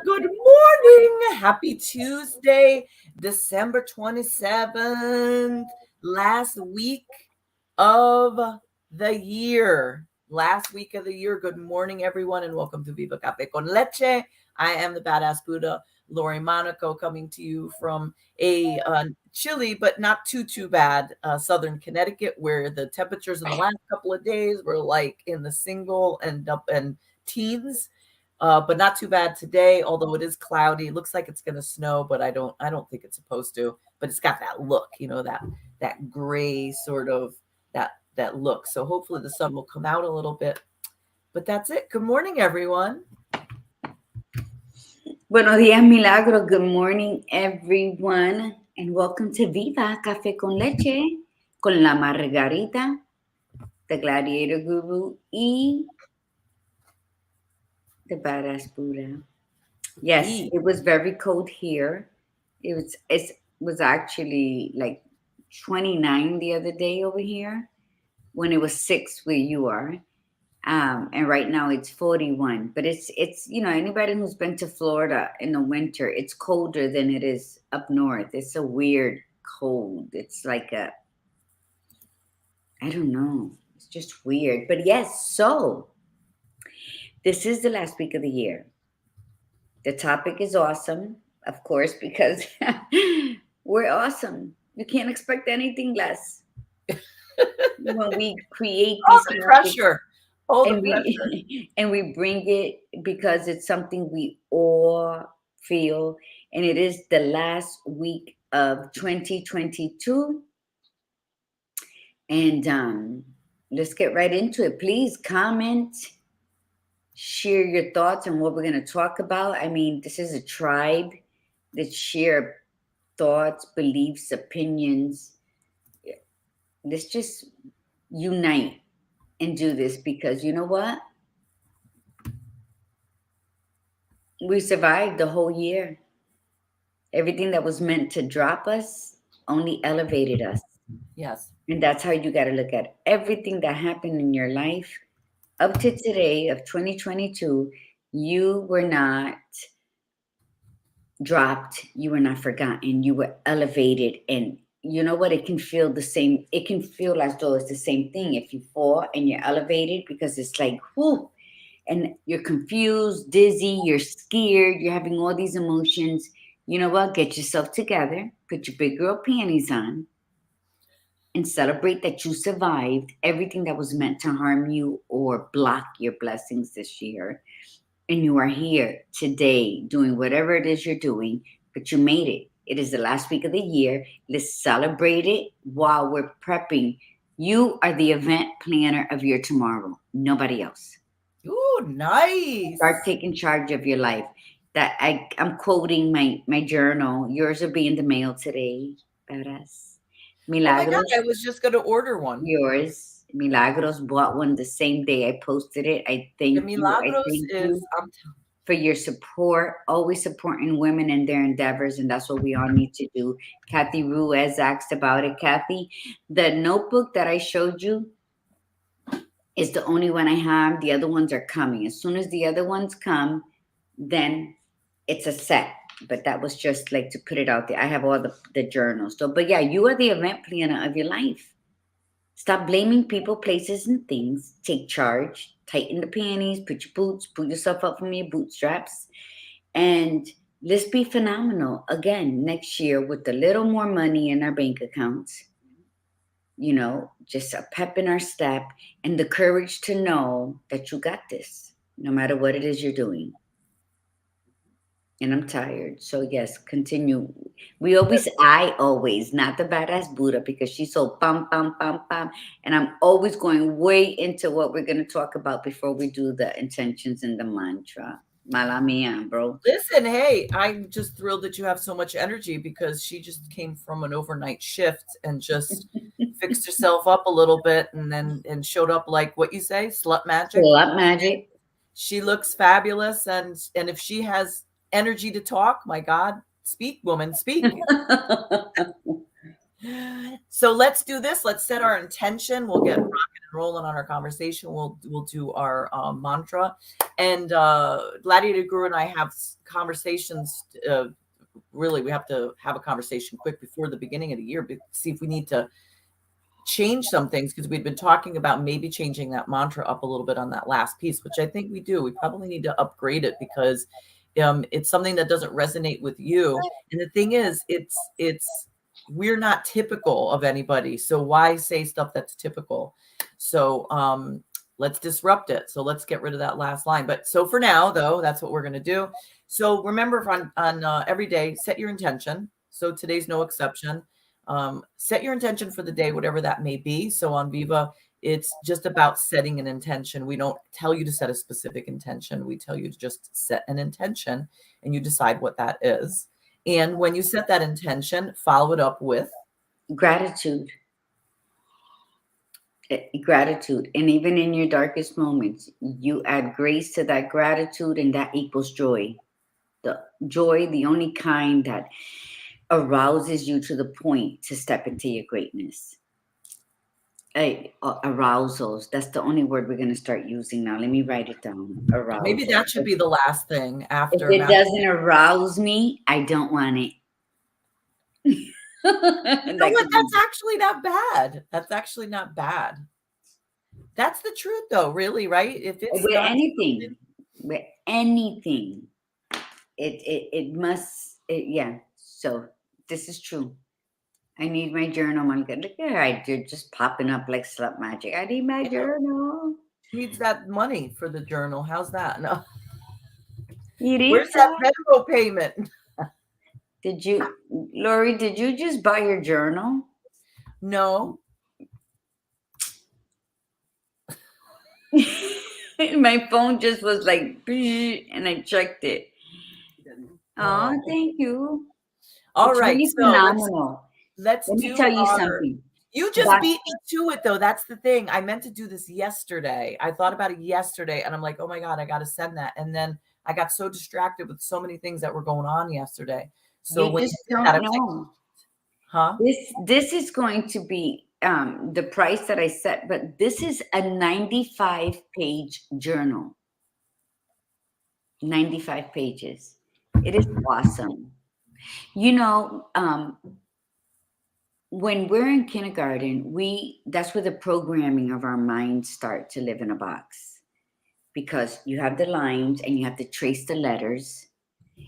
Good morning. Happy Tuesday, December 27th, last week of the year. Good morning, everyone, and welcome to Viva Cafe con Leche. I am the badass Buddha, Lori Monaco, coming to you from a chilly but not too bad southern Connecticut, where the temperatures in the last couple of days were like in the single and teens. But not too bad today, although it is cloudy. It looks like it's going to snow, but I don't think it's supposed to. But it's got that look, that gray sort of that look. So hopefully the sun will come out a little bit. But that's it. Good morning, everyone. Buenos días, Milagro. Good morning, everyone, and welcome to Viva Cafe con Leche con la Margarita, the Gladiator Guru, y the Badass Buddha. Yes, it was very cold here. It was actually like 29 the other day over here when it was 6 where you are. And right now it's 41, but it's anybody who's been to Florida in the winter, it's colder than it is up north. It's a weird cold. It's like I don't know. It's just weird. But yes, so this is the last week of the year. The topic is awesome, of course, because we're awesome. You can't expect anything less when we create all the pressure. And we bring it because it's something we all feel, and it is the last week of 2022. And let's get right into it. Please comment, share your thoughts on what we're going to talk about. I mean, this is a tribe that share thoughts, beliefs, opinions. Let's just unite and do this, because you know what? We survived the whole year. Everything that was meant to drop us only elevated us. Yes. And that's how you got to look at everything that happened in your life up to today of 2022. You were not dropped. You were not forgotten. You were elevated. And you know what? It can feel the same. It can feel as though it's the same thing if you fall and you're elevated, because it's like, whoo, and you're confused, dizzy, you're scared, you're having all these emotions. You know what? Get yourself together, put your big girl panties on, and celebrate that you survived everything that was meant to harm you or block your blessings this year. And you are here today doing whatever it is you're doing, but you made it. It is the last week of the year. Let's celebrate it while we're prepping. You are the event planner of your tomorrow, nobody else. Ooh, nice. Start taking charge of your life. That I'm quoting my journal. Yours will be in the mail today. Badass. Milagros. Oh my God, I was just going to order one. Yours. Milagros bought one the same day I posted it. I thank you for your support, always supporting women in their endeavors, and that's what we all need to do. Kathy Ruiz asked about it. Kathy, the notebook that I showed you is the only one I have. The other ones are coming. As soon as the other ones come, then it's a set. But that was just like to put it out there. I have all the journals. So, but yeah, you are the event planner of your life. Stop blaming people, places, and things. Take charge. Tighten the panties. Put your boots. Pull yourself up from your bootstraps. And let's be phenomenal again next year with a little more money in our bank accounts. You know, just a pep in our step and the courage to know that you got this, no matter what it is you're doing. And I'm tired. So yes, continue. I always, not the badass Buddha, because she's so pam, pam, pam, pam. And I'm always going way into what we're going to talk about before we do the intentions and the mantra. Mala mia, bro. Listen, hey, I'm just thrilled that you have so much energy because she just came from an overnight shift and just fixed herself up a little bit and showed up like what you say, slut magic. Slut magic. She looks fabulous, and if she has energy to talk, my God, speak, woman, speak. So let's do this. Let's set our intention. We'll get rocking and rolling on our conversation. We'll do our mantra, and Gladiator Guru and I have conversations. Really, we have to have a conversation quick before the beginning of the year, see if we need to change some things, because we'd been talking about maybe changing that mantra up a little bit on that last piece, which I think we do. We probably need to upgrade it because it's something that doesn't resonate with you. And the thing is, it's we're not typical of anybody, so why say stuff that's typical? So let's disrupt it. So let's get rid of that last line. But so for now, though, that's what we're going to do. So remember, on every day, set your intention. So today's no exception. Set your intention for the day, whatever that may be. So on Viva, it's just about setting an intention. We don't tell you to set a specific intention. We tell you to just set an intention, and you decide what that is. And when you set that intention, follow it up with gratitude. Gratitude. And even in your darkest moments, you add grace to that gratitude, and that equals joy. The joy, the only kind that arouses you to the point to step into your greatness. Arousals. That's the only word we're going to start using now. Let me write it down. Arousal. Maybe that should be the last thing after. If it doesn't arouse me, I don't want it. You know what? That's actually not bad. That's actually not bad. That's the truth, though, really, right? If it's with anything, it must. Yeah. So this is true. I need my journal. Look at I did just popping up like slut magic. I need my journal. She needs that money for the journal. How's that? No. Where's Where's that Venmo payment? Did you, Lori? Did you just buy your journal? No. My phone just was like, and I checked it. Oh, thank you. All right, really so phenomenal. Let me tell you something. You just beat me to it, though. That's the thing. I meant to do this yesterday. I thought about it yesterday, and I'm like, oh my God, I got to send that. And then I got so distracted with so many things that were going on yesterday. So you when just don't know. Huh? This is going to be the price that I set, but this is a 95-page journal. 95 pages. It is awesome. You know, when we're in kindergarten, that's where the programming of our minds start to live in a box, because you have the lines and you have to trace the letters.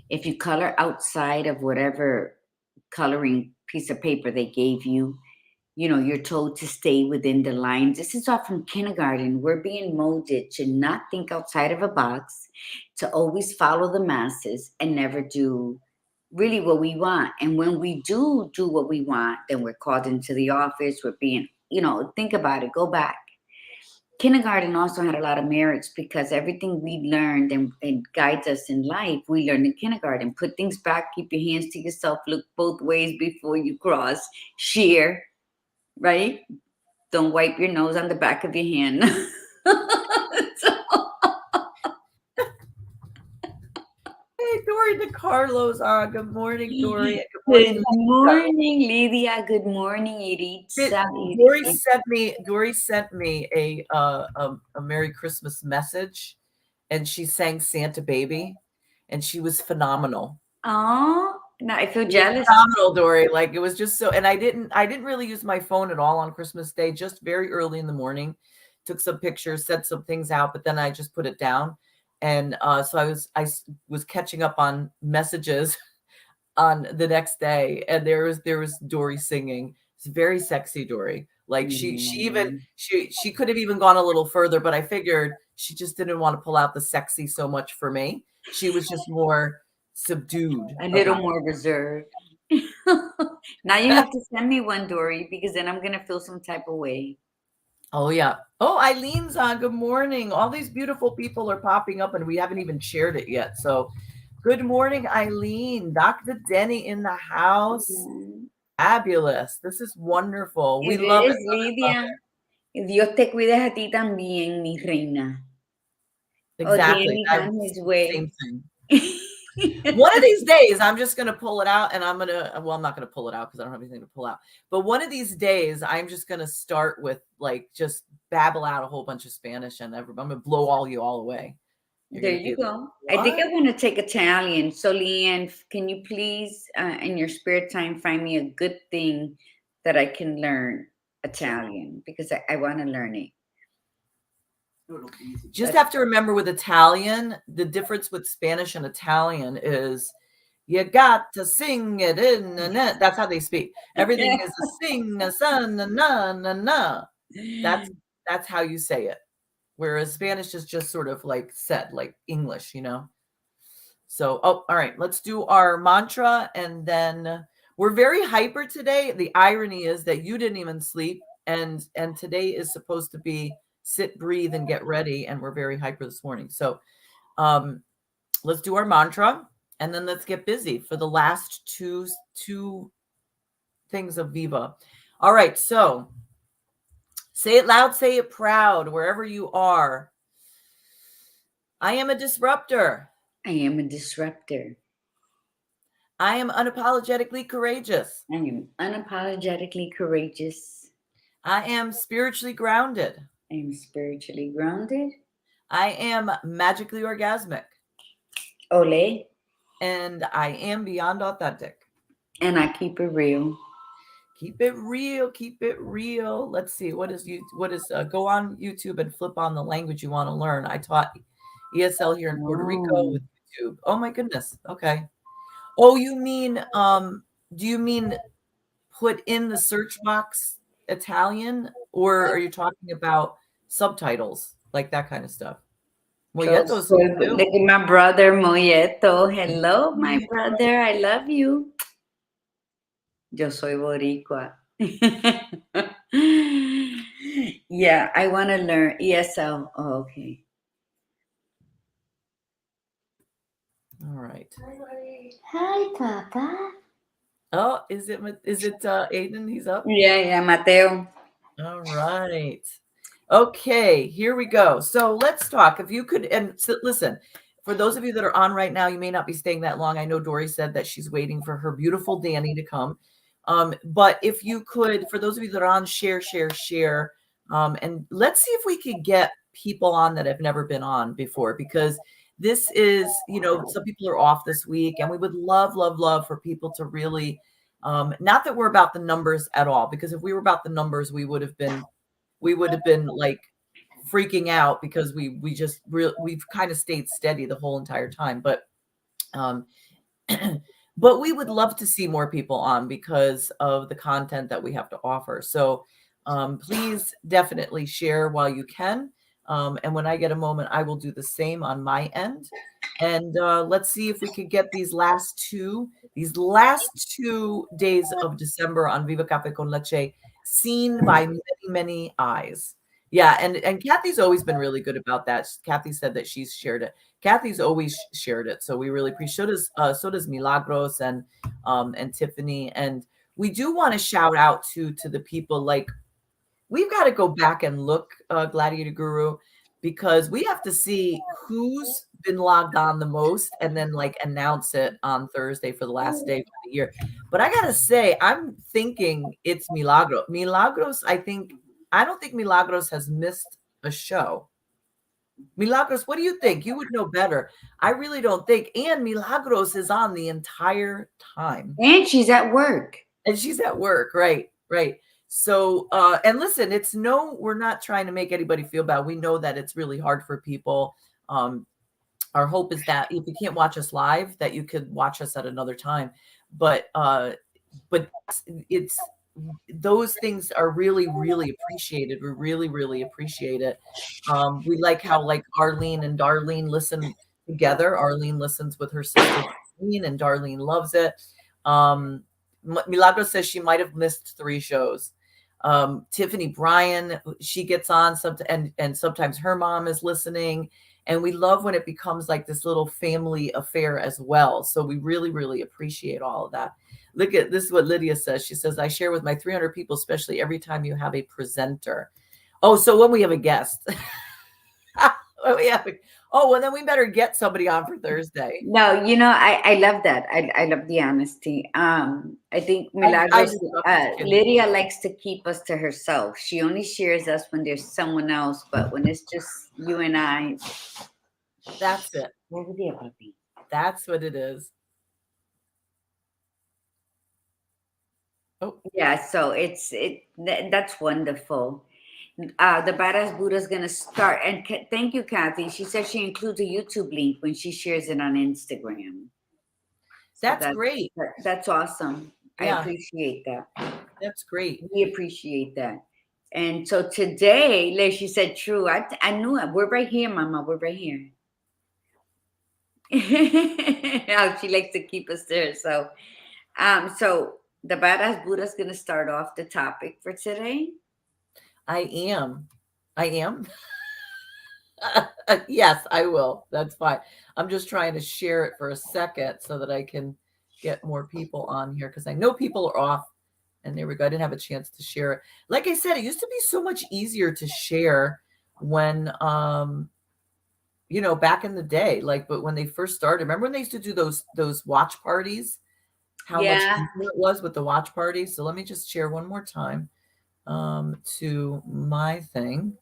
If you color outside of whatever coloring piece of paper they gave you, you're told to stay within the lines. This is all from kindergarten. We're being molded to not think outside of a box, to always follow the masses and never do really what we want. And when we do what we want, then we're called into the office. We're being, think about it, go back. Kindergarten also had a lot of merits, because everything we learned and guides us in life, we learned in kindergarten. Put things back, keep your hands to yourself, look both ways before you cross, share, right? Don't wipe your nose on the back of your hand. Hey, Dory DeCarlo's on. Good morning, Dory. Good morning, Lydia. Good morning, Iritza. Dory sent me a Merry Christmas message, and she sang Santa Baby, and she was phenomenal. Oh, now I feel jealous. Phenomenal, Dory. Like, it was just so, and I didn't really use my phone at all on Christmas Day, just very early in the morning. Took some pictures, said some things out, but then I just put it down. And so I was catching up on messages on the next day, and there was Dory singing. It's very sexy, Dory. Like she could have even gone a little further, but I figured she just didn't want to pull out the sexy so much for me. She was just more subdued. A little more reserved. Now you have to send me one, Dory, because then I'm going to feel some type of way. Oh, yeah. Oh, Eileen's on. Good morning. All these beautiful people are popping up, and we haven't even shared it yet. So, good morning, Eileen. Dr. Denny in the house. Mm-hmm. Fabulous. This is wonderful. We It love is, it. Lidia. Dios te cuide a ti también, mi reina. Exactly. Danny's on his way. Same thing. One of these days, I'm just going to pull it out, and I'm not going to pull it out because I don't have anything to pull out. But one of these days, I'm just going to start with like just babble out a whole bunch of Spanish, and I'm going to blow you all away. There you go. Like, I think I want to take Italian. So, Leanne, can you please, in your spare time, find me a good thing that I can learn Italian? Because I want to learn it. Just have to remember with Italian, the difference with Spanish and Italian is you got to sing it in. That's how they speak. Everything is a sing, a son, a na, na, na. That's how you say it. Whereas Spanish is just sort of like said, like English, you know? So, all right, let's do our mantra. And then we're very hyper today. The irony is that you didn't even sleep. And today is supposed to be sit, breathe, and get ready. And we're very hyper this morning. So let's do our mantra. And then let's get busy for the last two things of Viva. All right, so say it loud, say it proud, wherever you are. I am a disruptor. I am a disruptor. I am unapologetically courageous. I am unapologetically courageous. I am spiritually grounded. I am spiritually grounded. I am magically orgasmic. Ole. And I am beyond authentic. And I keep it real. Keep it real. Keep it real. Let's see. Go on YouTube and flip on the language you want to learn. I taught ESL here in Puerto Rico with YouTube. Oh my goodness. Okay. Oh, you mean, do you mean put in the search box Italian, or are you talking about subtitles, like that kind of stuff? Molleto's here too. Look at my brother, Molleto. Hello, my brother. I love you. Yo soy boricua. Yeah, I want to learn ESL. Oh, okay. All right. Hi, Papa. Oh, is it Aiden? He's up? Yeah, Mateo. All right. Okay, here we go. So let's talk. If you could, and so, listen, for those of you that are on right now, you may not be staying that long. I know Dory said that she's waiting for her beautiful Danny to come. But if you could, for those of you that are on, share. And let's see if we could get people on that have never been on before, because this is, some people are off this week, and we would love for people to really, not that we're about the numbers at all, because if we were about the numbers, we would have been like freaking out, because we've kind of stayed steady the whole entire time. But but we would love to see more people on because of the content that we have to offer. So please definitely share while you can. And when I get a moment, I will do the same on my end. And let's see if we could get these last two days of December on Viva Cafe con Leche seen by many, many eyes. Yeah, and Kathy's always been really good about that. Kathy said that she's shared it. Kathy's always shared it, so we really appreciate it. So does Milagros and Tiffany. And we do want to shout out to the people. Like, we've got to go back and look, Gladiator Guru, because we have to see who's been logged on the most, and then like announce it on Thursday for the last day of the year. But I gotta say, I'm thinking it's Milagros. Milagros, I don't think Milagros has missed a show. Milagros, what do you think? You would know better. I really don't think. And Milagros is on the entire time. And she's at work. Right. So, and listen, we're not trying to make anybody feel bad. We know that it's really hard for people. Our hope is that if you can't watch us live, that you could watch us at another time. But it's, those things are really, really appreciated. We really, really appreciate it. We like how like Arlene and Darlene listen together. Arlene listens with her sister, Darlene, and Darlene loves it. Milagro says she might have missed 3 shows. Tiffany Bryan, she gets on and sometimes her mom is listening. And we love when it becomes like this little family affair as well. So we really, really appreciate all of that. Look at this is what Lydia says. She says, I share with my 300 people, especially every time you have a presenter. Oh, so when we have a guest. Well, then we better get somebody on for Thursday. No, I love that. I love the honesty. I think Milagros, I'm just kidding. Lydia likes to keep us to herself. She only shares us when there's someone else, but when it's just you and I, that's it. What would the other be? That's what it is. Oh yeah, so that's wonderful. The Badass Buddha is going to start. And thank you, Kathy. She said she includes a YouTube link when she shares it on Instagram. So that's great. That's awesome. Yeah. I appreciate that. That's great. We appreciate that. And so today, like she said, true. I knew it. We're right here, Mama. We're right here. How she likes to keep us there. So the Badass Buddha is going to start off the topic for today. I am. Yes, I will. That's fine. I'm just trying to share it for a second so that I can get more people on here because I know people are off. And there we go. I didn't have a chance to share it. Like I said, it used to be so much easier to share when, back in the day, but when they first started, remember when they used to do those watch parties? How much easier it was with the watch parties. So let me just share one more time to my thing.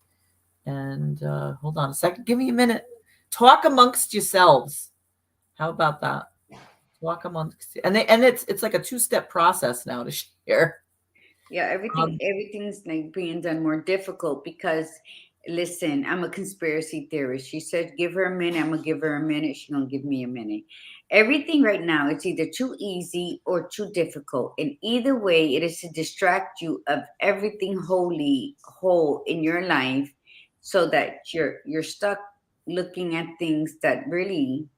And hold on a second. Give me a minute. Talk amongst yourselves. How about that? Walk amongst, and it's like a 2-step process now to share. Yeah, everything's like being done more difficult because, listen, I'm a conspiracy theorist. She said, give her a minute. I'm gonna give her a minute. She's gonna give me a minute. Everything right now, it's either too easy or too difficult. And either way, it is to distract you of everything whole in your life, so that you're stuck looking at things that really,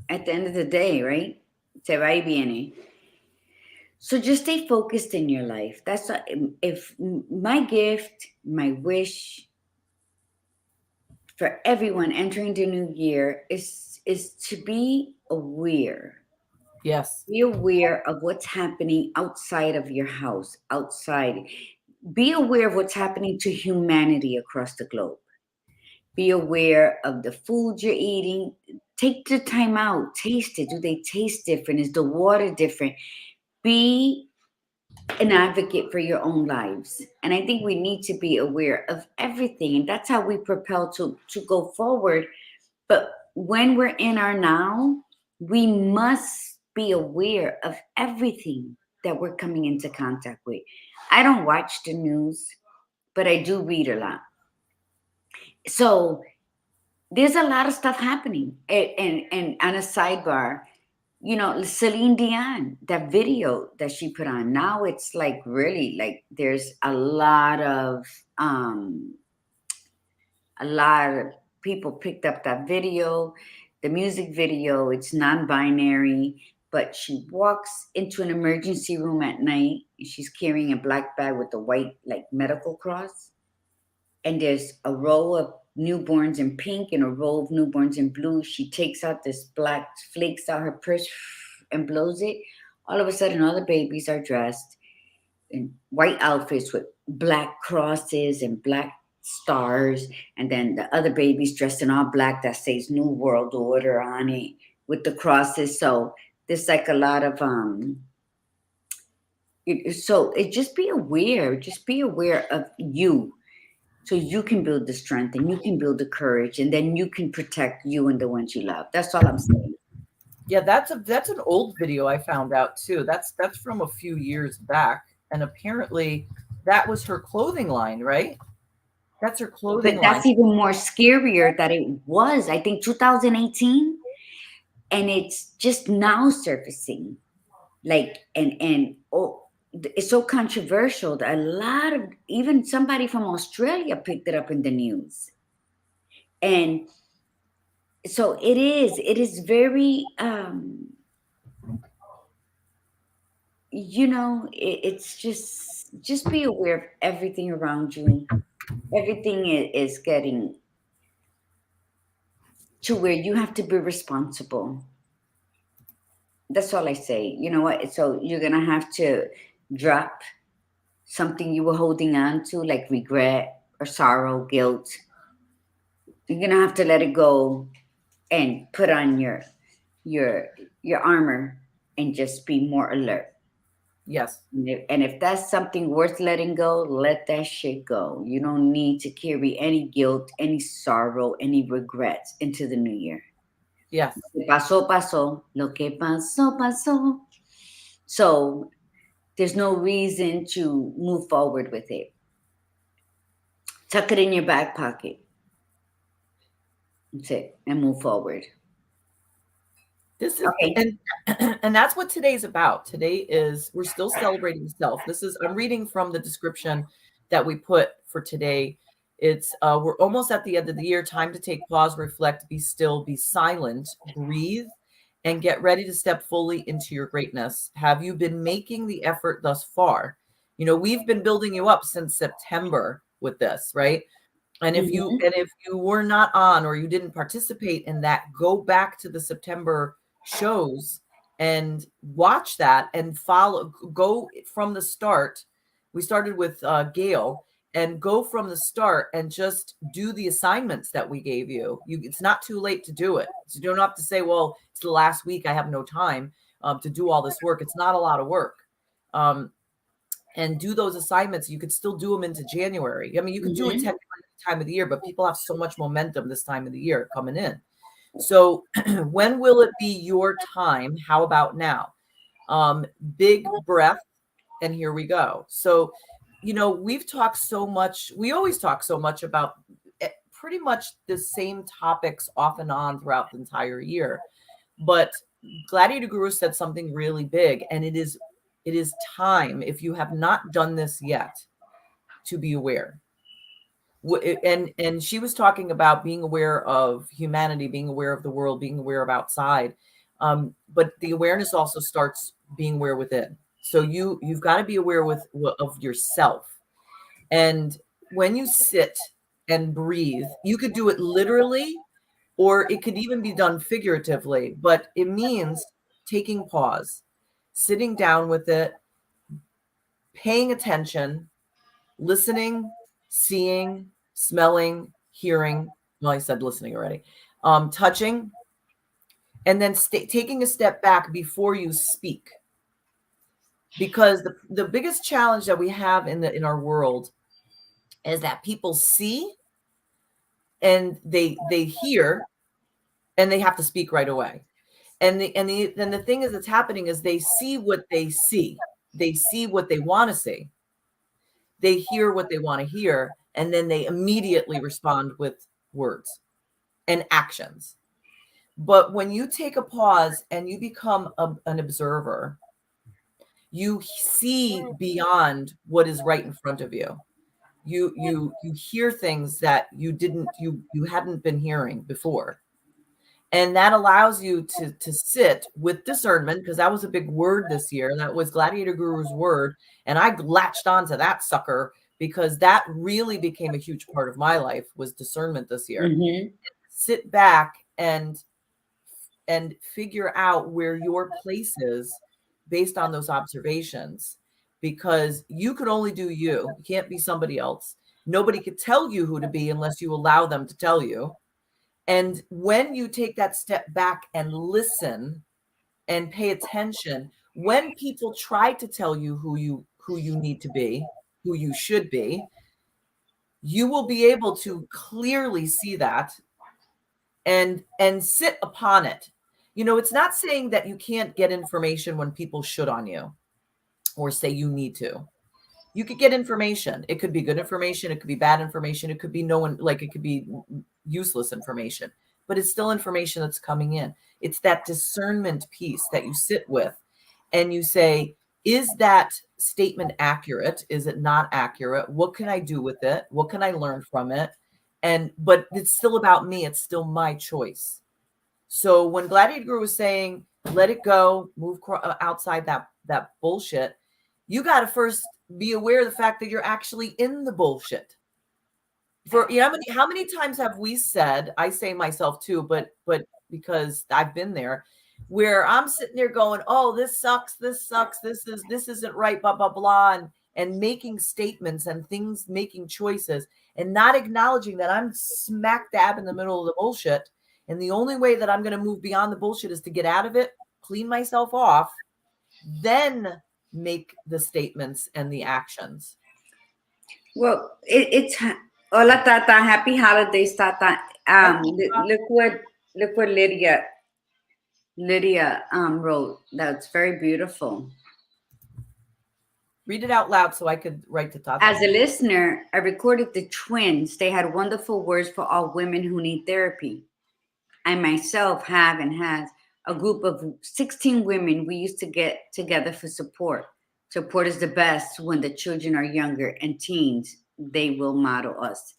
at the end of the day, right? Se va y viene. So just stay focused in your life. If my gift, my wish for everyone entering the new year is to be aware. Yes. Be aware of what's happening outside of your house, outside. Be aware of what's happening to humanity across the globe. Be aware of the food you're eating. Take the time out. Taste it. Do they taste different? Is the water different? Be an advocate for your own lives. And I think we need to be aware of everything. And that's how we propel to go forward. But when we're in our now, we must be aware of everything that we're coming into contact with. I don't watch the news, but I do read a lot. So there's a lot of stuff happening. And on a sidebar, Celine Dion, that video that she put on, now it's like really like there's a lot of people picked up that video, the music video. It's non-binary, but she walks into an emergency room at night. She's carrying a black bag with a white like medical cross. And there's a row of newborns in pink and a row of newborns in blue. She takes out this black, flakes out her purse and blows it. All of a sudden, all the babies are dressed in white outfits with black crosses and black stars. And then the other babies dressed in all black that says New World Order on it with the crosses. So there's like a lot of just be aware. Just be aware of you. So you can build the strength and you can build the courage, and then you can protect you and the ones you love. That's all I'm saying. Yeah, that's an old video I found out too. That's from a few years back, and apparently that was her clothing line, right? That's her clothing line. But that's even more scarier that it was, I think, 2018, and it's just now surfacing. It's so controversial that a lot of, even somebody from Australia picked it up in the news. And So it is very, it's just be aware of everything around you. Everything is getting to where you have to be responsible. That's all I say. You know what? So you're gonna have to drop something you were holding on to, like regret or sorrow, guilt. You're gonna have to let it go and put on your your armor and just be more alert. Yes. And if that's something worth letting go, let that shit go. You don't need to carry any guilt, any sorrow, any regrets into the new year. Yes. Lo que pasó, pasó. Lo que pasó, pasó. So there's no reason to move forward with it. Tuck it in your back pocket. That's it. And move forward. This is, Okay. and that's what today's about. Today is, we're still celebrating self. This is, I'm reading from the description that we put for today. It's we're almost at the end of the year. Time to take pause, reflect, be still, be silent, breathe, and get ready to step fully into your greatness. Have you been making the effort thus far? You know, we've been building you up since September with this, right? And Mm-hmm. if you were not on, or you didn't participate in that, go back to the September shows and watch that and follow, go from the start. We started with Gail, and go from the start and just do the assignments that we gave you. It's not too late to do it. So you don't have to say, well, it's the last week, I have no time to do all this work. It's not a lot of work. And do those assignments. You could still do them into January. I mean, you could do it Mm-hmm. technically at the time of the year, but people have so much momentum this time of the year coming in. So when will it be your time? How about now? Big breath, and here we go. So, you know, we've talked so much. We always talk so much about pretty much the same topics off and on throughout the entire year. But Gladiator Guru said something really big, and it is time, if you have not done this yet, to be aware. And she was talking about being aware of humanity, being aware of the world, being aware of outside. But the awareness also starts being aware within. So you've got to be aware of yourself. And when you sit and breathe, you could do it literally, or it could even be done figuratively, but it means taking pause, sitting down with it, paying attention, listening, seeing, smelling, hearing. Well, I said listening already. Touching, and then taking a step back before you speak. Because the biggest challenge that we have in our world is that people see and they hear and they have to speak right away. And the thing is that's happening is they see what they see. They see what they want to see. They hear what they want to hear, and then they immediately respond with words and actions. But when you take a pause and you become an observer, you see beyond what is right in front of you. You hear things that you hadn't been hearing before. And that allows you to sit with discernment, because that was a big word this year. That was Gladiator Guru's word. And I latched onto that sucker because that really became a huge part of my life, was discernment this year. Mm-hmm. Sit back and figure out where your place is based on those observations, because you could only do you. You can't be somebody else. Nobody could tell you who to be unless you allow them to tell you. And when you take that step back and listen and pay attention, when people try to tell you who you need to be, who you should be, you will be able to clearly see that and sit upon it. You know, it's not saying that you can't get information when people should on you or say you need to. You could get information. It could be good information. It could be bad information. It could be no one, like it could be useless information, but it's still information that's coming in. It's that discernment piece that you sit with and you say, is that statement accurate? Is it not accurate? What can I do with it? What can I learn from it? But it's still about me. It's still my choice. So when Gladiator Guru was saying, let it go, move outside that bullshit, you got to first be aware of the fact that you're actually in the bullshit. For how many times have we said, I say myself too, but because I've been there, where I'm sitting there going, oh, this sucks, this isn't right, blah, blah, blah, and making statements and things, making choices, and not acknowledging that I'm smack dab in the middle of the bullshit. And the only way that I'm going to move beyond the bullshit is to get out of it, clean myself off, then make the statements and the actions. Well, it's hola Tata, happy holidays, Tata. Look what Lydia wrote. That's very beautiful. Read it out loud so I could write to Tata. As a listener, I recorded the twins. They had wonderful words for all women who need therapy. I myself have and has a group of 16 women we used to get together for support. Support is the best when the children are younger and teens. They will model us.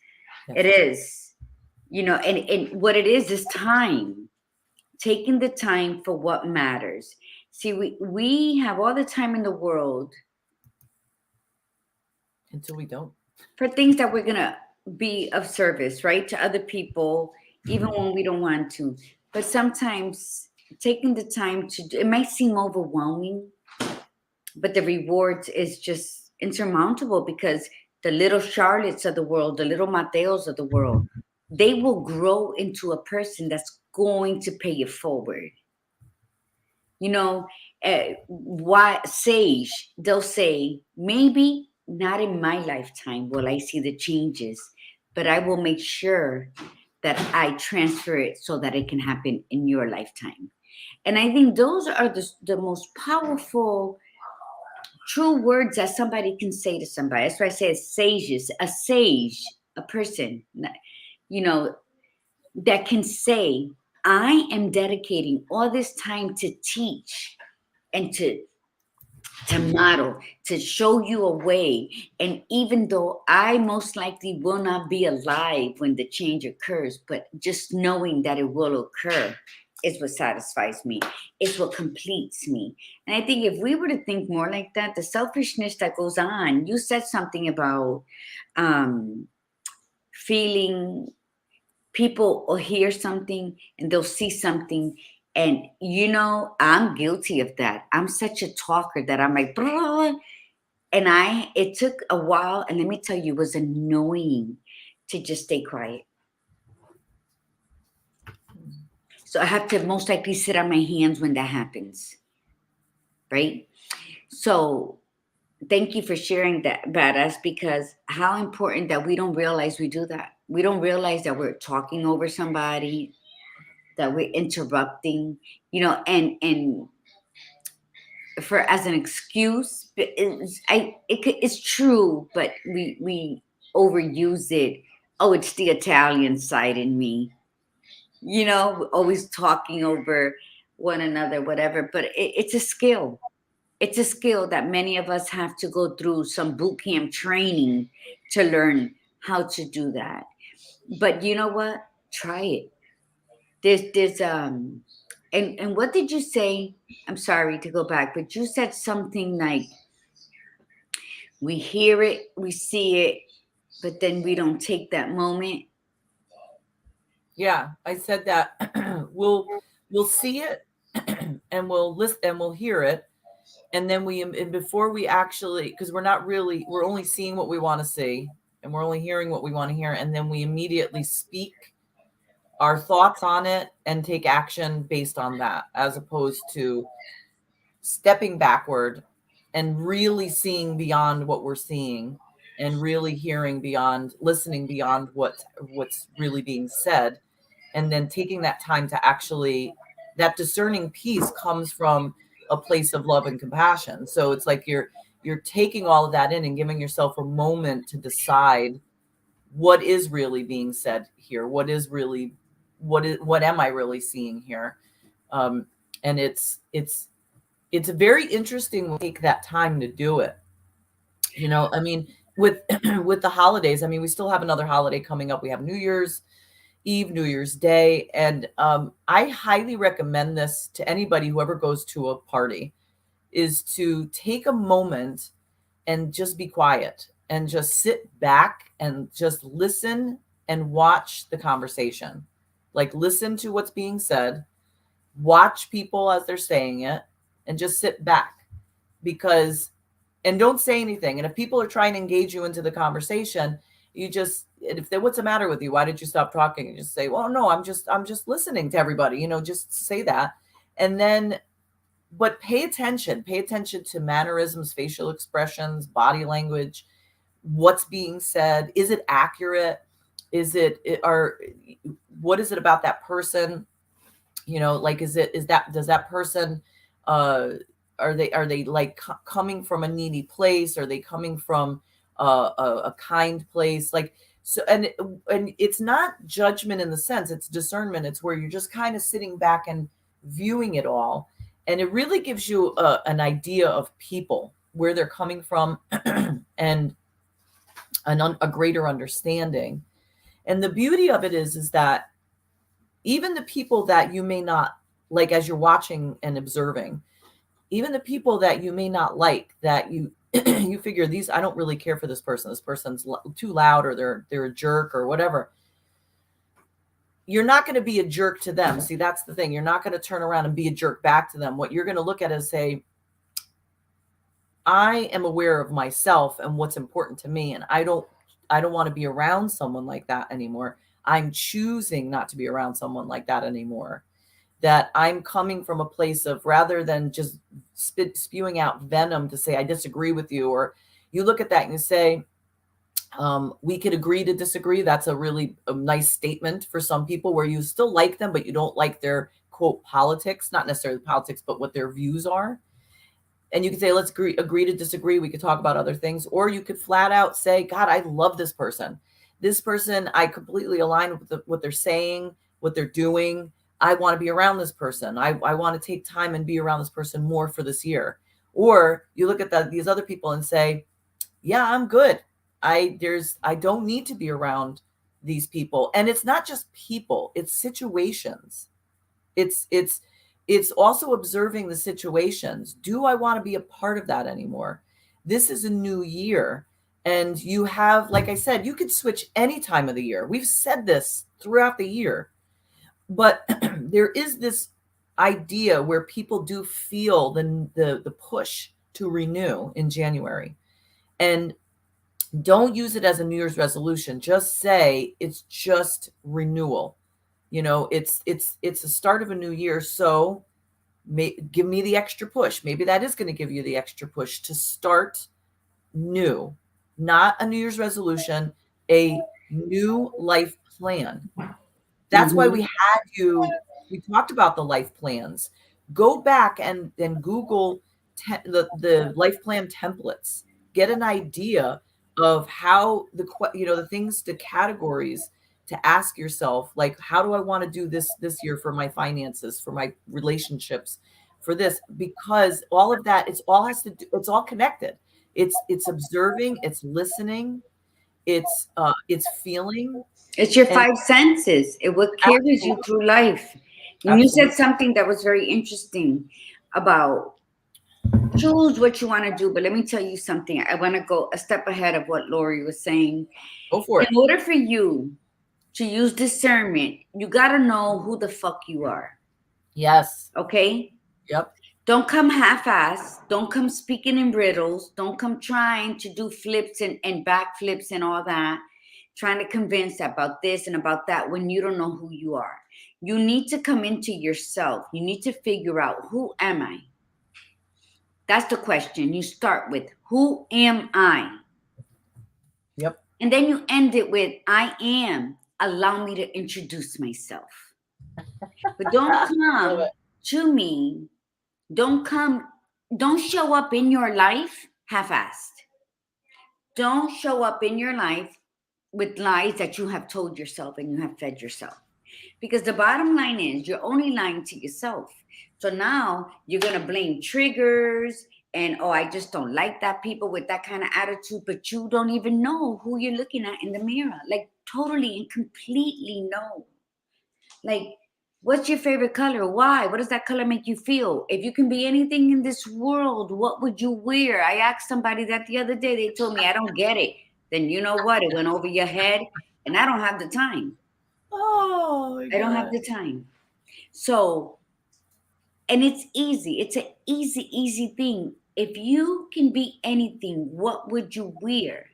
Yes. It is, and what it is time. Taking the time for what matters. See, we have all the time in the world. Until we don't. For things that we're going to be of service, right? To other people, even when we don't want to. But sometimes taking the time it might seem overwhelming, but the rewards is just insurmountable because the little Charlottes of the world, the little Mateos of the world, they will grow into a person that's going to pay it forward. Why sage, they'll say, maybe not in my lifetime will I see the changes, but I will make sure that I transfer it so that it can happen in your lifetime. And I think those are the most powerful, true words that somebody can say to somebody. That's why I say sages, a sage, a person, that can say, I am dedicating all this time to teach and to model, to show you a way. And even though I most likely will not be alive when the change occurs, but just knowing that it will occur is what satisfies me. It's what completes me. And I think if we were to think more like that, the selfishness that goes on, you said something about feeling people will hear something and they'll see something. And, I'm guilty of that. I'm such a talker that I'm like, blah, and it took a while. And let me tell you, it was annoying to just stay quiet. So I have to most likely sit on my hands when that happens. Right? So thank you for sharing that, Badass, because how important that we don't realize we do that. We don't realize that we're talking over somebody, that we're interrupting, and for as an excuse, it's true, but we overuse it. Oh, it's the Italian side in me, we're always talking over one another, whatever. But it's a skill. It's a skill that many of us have to go through some boot camp training to learn how to do that. But you know what? Try it. There's and what did you say? I'm sorry to go back, but you said something like, we hear it, we see it, but then we don't take that moment. Yeah, I said that we'll see it and we'll listen and we'll hear it. And then before we actually, because we're only seeing what we want to see and we're only hearing what we want to hear. And then we immediately speak our thoughts on it and take action based on that, as opposed to stepping backward and really seeing beyond what we're seeing and really listening beyond what's really being said. And then taking that time to actually, that discerning piece comes from a place of love and compassion. So it's like you're taking all of that in and giving yourself a moment to decide what is really being said here. What am I really seeing here? And it's very interesting to take that time to do it. I mean, with the holidays, I mean, we still have another holiday coming up. We have New Year's, Eve, New Year's Day. And I highly recommend this to anybody who ever goes to a party, is to take a moment and just be quiet and just sit back and just listen and watch the conversation. Like, listen to what's being said, watch people as they're saying it, and just sit back. Because, and don't say anything. And if people are trying to engage you into the conversation, you just, if they, what's the matter with you? Why did you stop talking? And just say, well, no, I'm just listening to everybody, just say that. And then, but pay attention to mannerisms, facial expressions, body language, what's being said. Is it accurate? What is it about that person? Like, does that person, are they like coming from a needy place? Are they coming from a kind place? Like, so, and it's not judgment in the sense, it's discernment. It's where you're just kind of sitting back and viewing it all. And it really gives you an idea of people, where they're coming from, and a greater understanding. And the beauty of it is that even the people that you may not like, as you're watching and observing, even the people that you may not like, that you you figure, these, I don't really care for this person. This person's too loud, or they're a jerk, or whatever. You're not going to be a jerk to them. See, that's the thing. You're not going to turn around and be a jerk back to them. What you're going to look at is say, I am aware of myself and what's important to me, and I don't want to be around someone like that anymore. I'm choosing not to be around someone like that anymore. That I'm coming from a place of, rather than just spewing out venom to say I disagree with you, or you look at that and you say, we could agree to disagree. That's a nice statement for some people, where you still like them, but you don't like their, quote, politics, not necessarily politics, but what their views are. And you could say, let's agree to disagree. We could talk about other things. Or you could flat out say, God, I love this person. This person, I completely align with what they're saying, what they're doing. I want to be around this person. I want to take time and be around this person more for this year. Or you look at these other people and say, yeah, I'm good. I don't need to be around these people. And it's not just people, it's situations. It's also observing the situations. Do I want to be a part of that anymore? This is a new year. And you have, like I said, you could switch any time of the year. We've said this throughout the year. But there is this idea where people do feel the push to renew in January. And don't use it as a New Year's resolution. Just say it's just renewal. It's the start of a new year. So give me the extra push. Maybe that is going to give you the extra push to start new, not a New Year's resolution, a new life plan. That's why we talked about the life plans. Go back and Google the life plan templates. Get an idea of how the things, the categories to ask yourself, like, how do I want to do this year for my finances, for my relationships, for this? Because all of that, it's all connected. It's observing, it's listening, it's feeling. It's your five senses. It what carries you through life. And you said something that was very interesting about choose what you want to do. But let me tell you something. I want to go a step ahead of what Lori was saying. Go for it. In order for you to use discernment, you got to know who the fuck you are. Yes. Okay? Yep. Don't come half-assed. Don't come speaking in riddles. Don't come trying to do flips and backflips and all that, trying to convince about this and about that when you don't know who you are. You need to come into yourself. You need to figure out, who am I? That's the question. You start with, who am I? Yep. And then you end it with, I am. Allow me to introduce myself. But don't come to me. Don't show up in your life half-assed. Don't show up in your life with lies that you have told yourself and you have fed yourself. Because the bottom line is, you're only lying to yourself. So now you're going to blame triggers and, oh, I just don't like that people with that kind of attitude, but you don't even know who you're looking at in the mirror. Like, totally and completely know. Like, what's your favorite color? Why? What does that color make you feel? If you can be anything in this world, what would you wear? I asked somebody that the other day. They told me, I don't get it. Then you know what? It went over your head, and I don't have the time. Oh my I don't have God. the time. So, and it's easy. It's an easy thing. If you can be anything, what would you wear?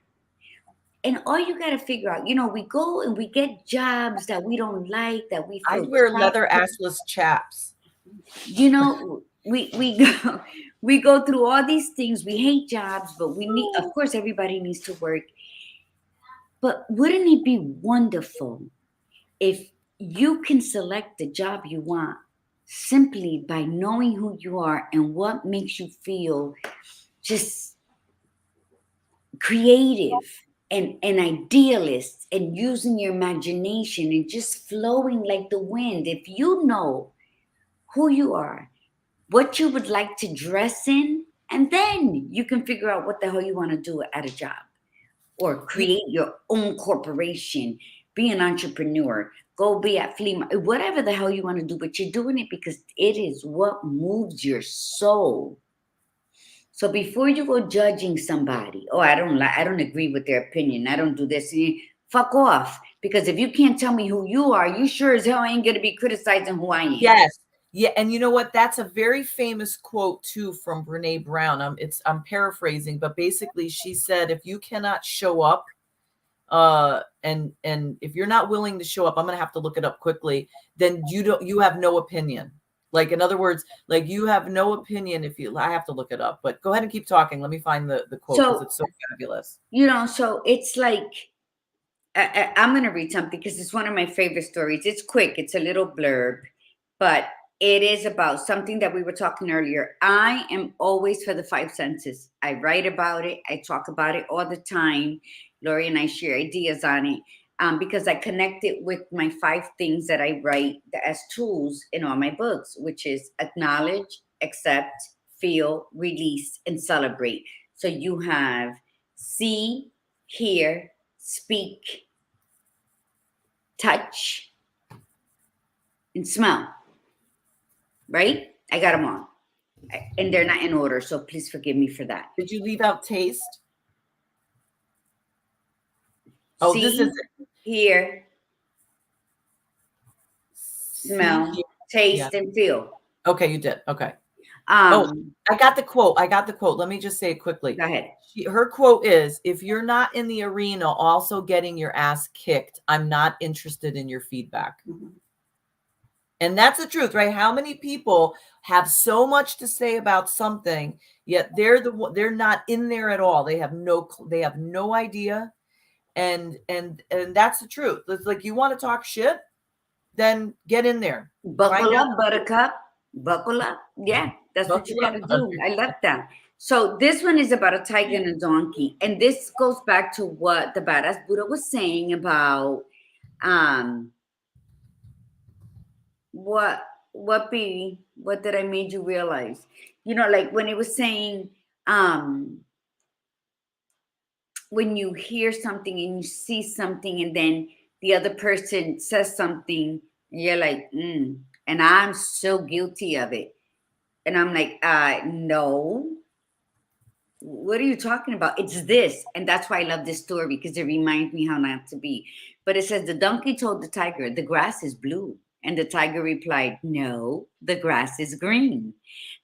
And all you got to figure out, we go and we get jobs that we don't like, that we feel I'd wear trapped leather in. assless chaps. We go we go through all these things. We hate jobs, but we need, of course, everybody needs to work. But wouldn't it be wonderful if you can select the job you want simply by knowing who you are and what makes you feel just creative and idealist, and using your imagination and just flowing like the wind? If you know who you are, what you would like to dress in, and then you can figure out what the hell you want to do at a job, or create your own corporation, be an entrepreneur, go be at flea market, whatever the hell you want to do, but you're doing it because it is what moves your soul. So before you go judging somebody, oh, I don't agree with their opinion, I don't do this, fuck off. Because if you can't tell me who you are, you sure as hell ain't gonna be criticizing who I am. Yes. Yeah, and you know what? That's a very famous quote too from Brene Brown. I'm paraphrasing, but basically she said, if you cannot show up, and if you're not willing to show up, I'm gonna have to look it up quickly. Then you have no opinion. Like, in other words, like, you have no opinion if you. I have to look it up, but go ahead and keep talking. Let me find the quote because it's so fabulous. So it's like, I'm going to read something because it's one of my favorite stories. It's quick. It's a little blurb, but it is about something that we were talking earlier. I am always for the five senses. I write about it. I talk about it all the time. Lori and I share ideas on it, because I connect it with my five things that I write as tools in all my books, which is acknowledge, accept, feel, release, and celebrate. So you have see, hear, speak, touch, and smell. Right? I got them all. And they're not in order, so please forgive me for that. Did you leave out taste? Oh, See, this is hear, smell, taste, and feel. Okay, you did. Okay. I got the quote. Let me just say it quickly. Go ahead. Her quote is, if you're not in the arena also getting your ass kicked, I'm not interested in your feedback. Mm-hmm. And that's the truth, right? How many people have so much to say about something, yet they're not in there at all. They have no idea. And that's the truth. It's like, you want to talk shit, then get in there. Buckle up, buttercup. Buckle up. Yeah, that's what you got to do. I love that. So this one is about a tiger and a donkey. And this goes back to what the badass Buddha was saying about what did I made you realize? Like when it was saying, when you hear something and you see something and then the other person says something, you're like, and I'm so guilty of it. And I'm like, no. What are you talking about? It's this. And that's why I love this story, because it reminds me how not to be. But it says, the donkey told the tiger, the grass is blue. And the tiger replied, no, the grass is green.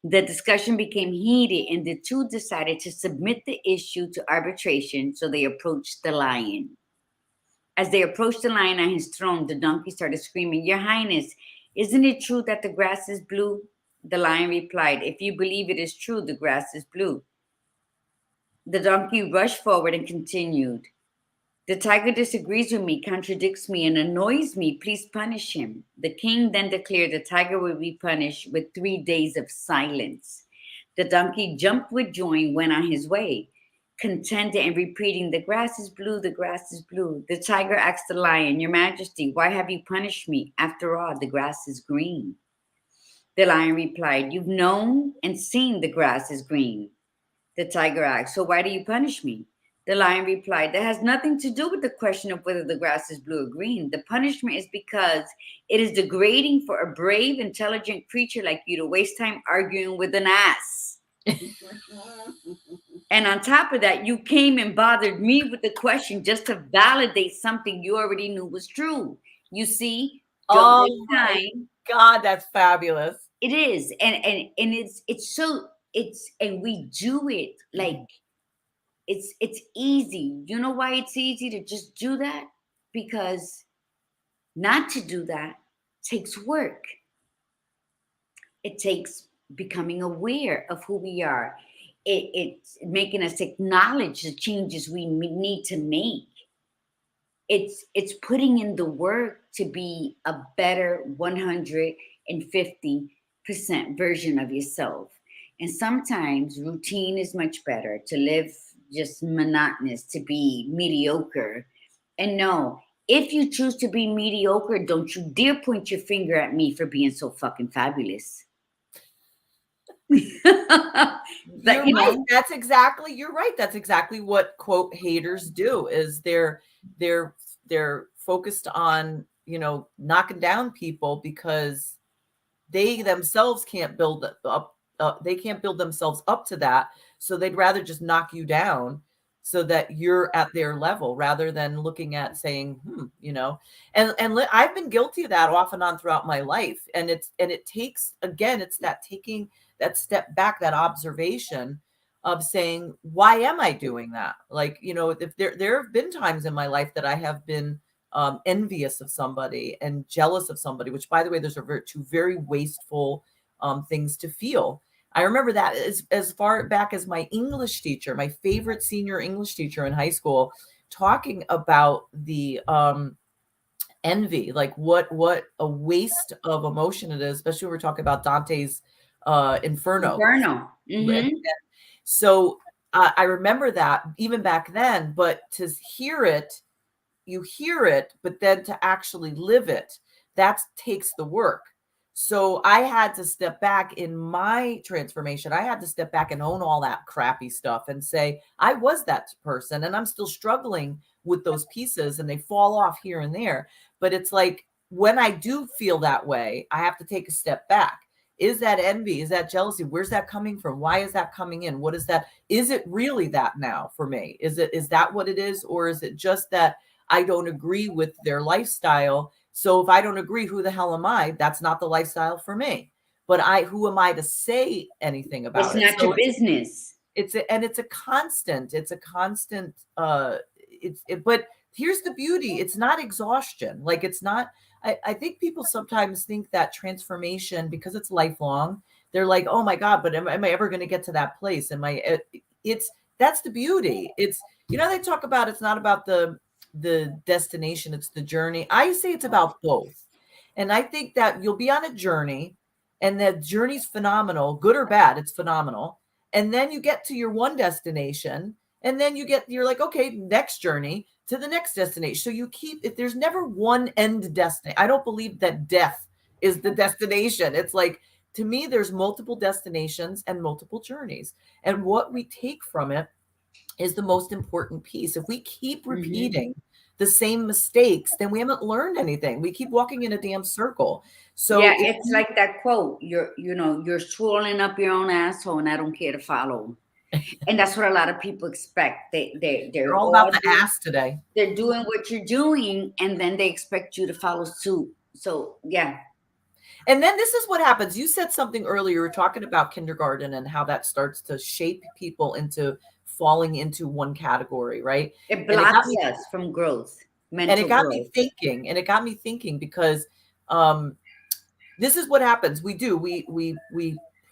The discussion became heated, and the two decided to submit the issue to arbitration. So they approached the lion. As they approached the lion on his throne, the donkey started screaming, Your Highness, isn't it true that the grass is blue? The lion replied, if you believe it is true, the grass is blue. The donkey rushed forward and continued, the tiger disagrees with me, contradicts me, and annoys me. Please punish him. The king then declared the tiger would be punished with 3 days of silence. The donkey jumped with joy and went on his way, contented and repeating, the grass is blue, the grass is blue. The tiger asked the lion, Your Majesty, why have you punished me? After all, the grass is green. The lion replied, You've known and seen the grass is green. The tiger asked, So why do you punish me? The lion replied, that has nothing to do with the question of whether the grass is blue or green. The punishment is because it is degrading for a brave, intelligent creature like you to waste time arguing with an ass. And on top of that, you came and bothered me with the question just to validate something you already knew was true. You see, don't waste time. God, that's fabulous. It is. And it's so and we do it like it's easy. You know why it's easy to just do that? Because not to do that takes work. It takes becoming aware of who we are. It's making us acknowledge the changes we need to make. It's putting in the work to be a better 150% version of yourself. And sometimes routine is much better. To live just monotonous, to be mediocre. And no, if you choose to be mediocre, don't you dare point your finger at me for being so fucking fabulous. You're right. That's exactly, you're right. That's exactly what quote haters do, is they're focused on, knocking down people because they themselves can't build up. They can't build themselves up to that. So they'd rather just knock you down so that you're at their level rather than looking at saying, and I've been guilty of that off and on throughout my life. And it takes, again, it's that taking that step back, that observation of saying, why am I doing that? Like, if there have been times in my life that I have been envious of somebody and jealous of somebody, which, by the way, those are two very wasteful things to feel. I remember that as far back as my English teacher, my favorite senior English teacher in high school, talking about the envy, like what a waste of emotion it is, especially when we're talking about Dante's Inferno. Mm-hmm. So I remember that even back then, but to hear it, you hear it, but then to actually live it, that takes the work. So I had to step back in my transformation. I had to step back and own all that crappy stuff and say, I was that person and I'm still struggling with those pieces and they fall off here and there. But it's like, when I do feel that way, I have to take a step back. Is that envy? Is that jealousy? Where's that coming from? Why is that coming in? What is that? Is it really that now for me? Is that what it is? Or is it just that I don't agree with their lifestyle? So if I don't agree, who the hell am I? That's not the lifestyle for me. But who am I to say anything about it? It's not your business. It's a constant. But here's the beauty. It's not exhaustion. Like, it's not, I think people sometimes think that transformation, because it's lifelong, they're like, oh my God, but am I ever going to get to that place? That's the beauty. It's, they talk about, it's not about the destination, it's the journey. I say it's about both. And I think that you'll be on a journey and that journey's phenomenal, good or bad, it's phenomenal. And then you get to your one destination and then you're like, okay, next journey to the next destination. So you if there's never one end destination. I don't believe that death is the destination. It's like, to me, there's multiple destinations and multiple journeys. And what we take from it is the most important piece. If we keep repeating the same mistakes, then we haven't learned anything. We keep walking in a damn circle. So yeah, it's like that quote, you're swirling up your own asshole and I don't care to follow. And that's what a lot of people expect. They're all about the ass today. They're doing what you're doing and then they expect you to follow suit. So yeah. And then this is what happens. You said something earlier, you were talking about kindergarten and how that starts to shape people into falling into one category, right? It blocks us from growth. And it got me thinking because this is what happens. We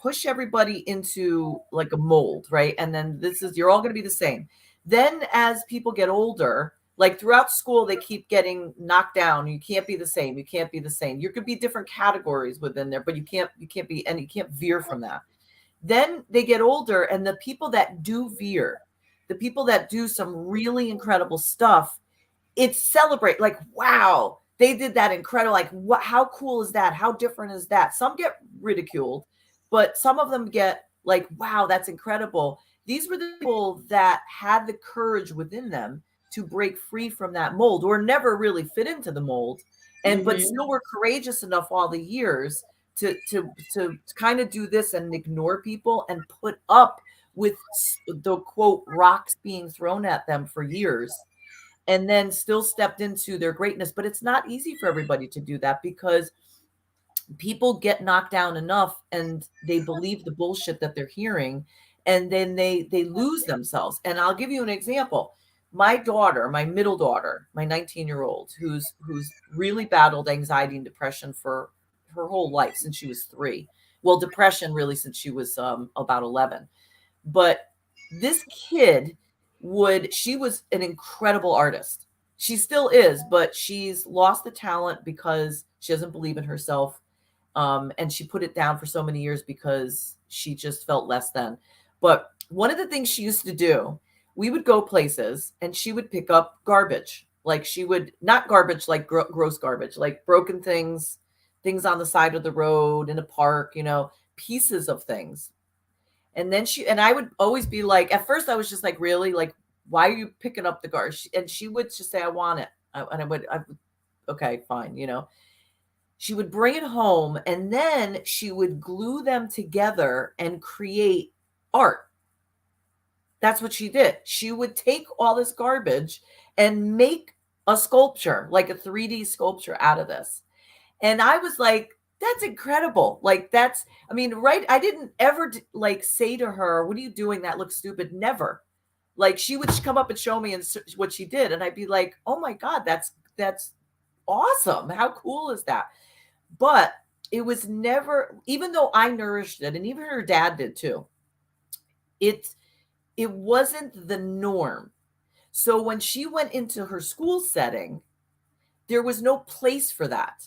push everybody into like a mold, right? And then you're all going to be the same. Then as people get older, like throughout school, they keep getting knocked down. You can't be the same. You can't be the same. You could be different categories within there, but you can't veer from that. Then they get older, and the people that do veer, the people that do some really incredible stuff, it's celebrate, like, wow, they did that incredible. Like, how cool is that? How different is that? Some get ridiculed, but some of them get like, wow, that's incredible. These were the people that had the courage within them to break free from that mold, or never really fit into the mold, and but Mm-hmm. still were courageous enough all the years to kind of do this and ignore people and put up with the quote rocks being thrown at them for years, and then still stepped into their greatness. But it's not easy for everybody to do that, because people get knocked down enough and they believe the bullshit that they're hearing, and then they lose themselves. And I'll give you an example. My daughter, my middle daughter, my 19-year-old, who's really battled anxiety and depression for her whole life since she was 3. Well, depression really since she was about 11. But this kid she was an incredible artist. She still is, but she's lost the talent because she doesn't believe in herself. And she put it down for so many years because she just felt less than. But one of the things she used to do, we would go places and she would pick up garbage. Like she would, not garbage like gross garbage, like broken things, things on the side of the road, in a park, pieces of things. And then I would always be like, at first I was just like, really? Like, why are you picking up the garbage? And she would just say, I want it. And I would, okay, fine, She would bring it home, and then she would glue them together and create art. That's what she did. She would take all this garbage and make a sculpture, like a 3D sculpture out of this. And I was like, that's incredible. Like I mean, right. I didn't ever like say to her, what are you doing? That looks stupid. Never. Like she would come up and show me what she did. And I'd be like, oh my God, that's awesome. How cool is that? But it was never, even though I nourished it, and even her dad did too, it wasn't the norm. So when she went into her school setting, there was no place for that.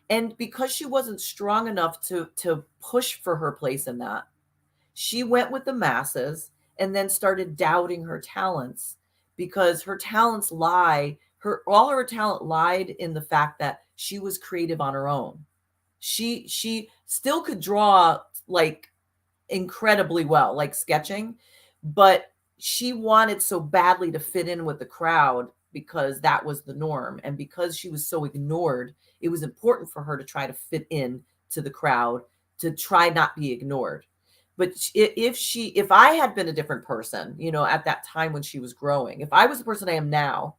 And because she wasn't strong enough to push for her place in that, she went with the masses and then started doubting her talents, because her talents all her talent lied in the fact that she was creative on her own. She still could draw like incredibly well, like sketching, but she wanted so badly to fit in with the crowd because that was the norm. And because she was so ignored, it was important for her to try to fit in to the crowd, to try not be ignored. But if I had been a different person, at that time when she was growing, if I was the person I am now,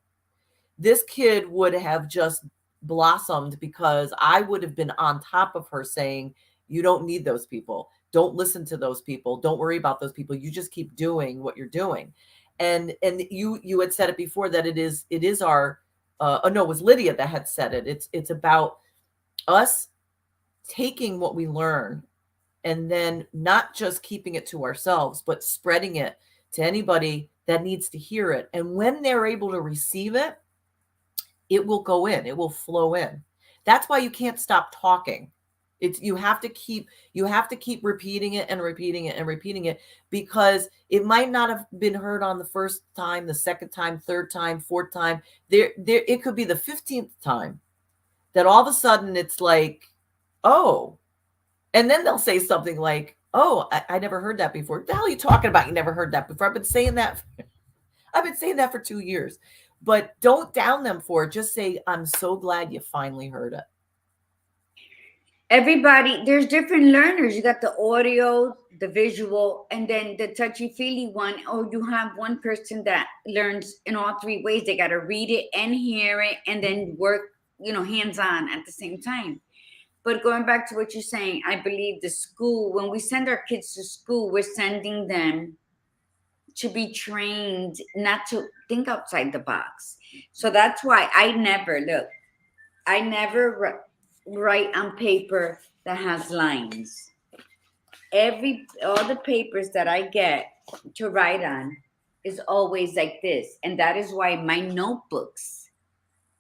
this kid would have just blossomed, because I would have been on top of her saying, you don't need those people. Don't listen to those people. Don't worry about those people. You just keep doing what you're doing. And you had said it before, that it is our oh no, it was Lydia that had said it. It's about us taking what we learn and then not just keeping it to ourselves, but spreading it to anybody that needs to hear it. And when they're able to receive it, it will go in, it will flow in. That's why you can't stop talking. You have to keep repeating it and repeating it and repeating it, because it might not have been heard on the first time, the second time, third time, fourth time. There it could be the 15th time that all of a sudden it's like, oh, and then they'll say something like, oh, I never heard that before. What the hell are you talking about? You never heard that before? I've been saying that for 2 years. But don't down them for it. Just say, I'm so glad you finally heard it. Everybody, there's different learners. You got the audio, the visual, and then the touchy-feely one. Or you have one person that learns in all 3 ways. They got to read it and hear it and then work, hands-on at the same time. But going back to what you're saying, I believe the school, when we send our kids to school, we're sending them to be trained not to think outside the box. So that's why I never write on paper that has lines. All the papers that I get to write on is always like this. And that is why my notebooks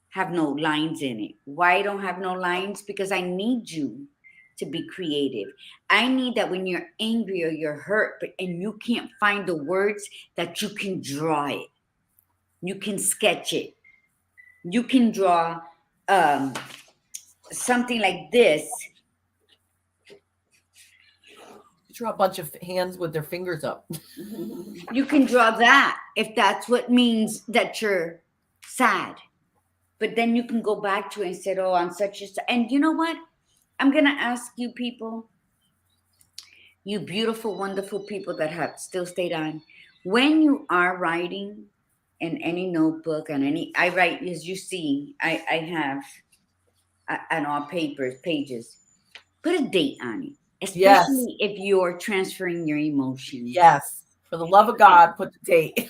have no lines in it. Why I don't have no lines? Because I need you to be creative. I need that when you're angry or you're hurt, and you can't find the words, that you can draw it. You can sketch it. You can draw something like this. draw a bunch of hands with their fingers up. You can draw that if that's what means that you're sad. But then you can go back to it and say, oh, I'm such a... And you know what? I'm going to ask you people, you beautiful, wonderful people that have still stayed on. When you are writing in any notebook, I write, as you see, I have on all pages, put a date on it, especially if you're transferring your emotions. Yes. For the love of God, put the date.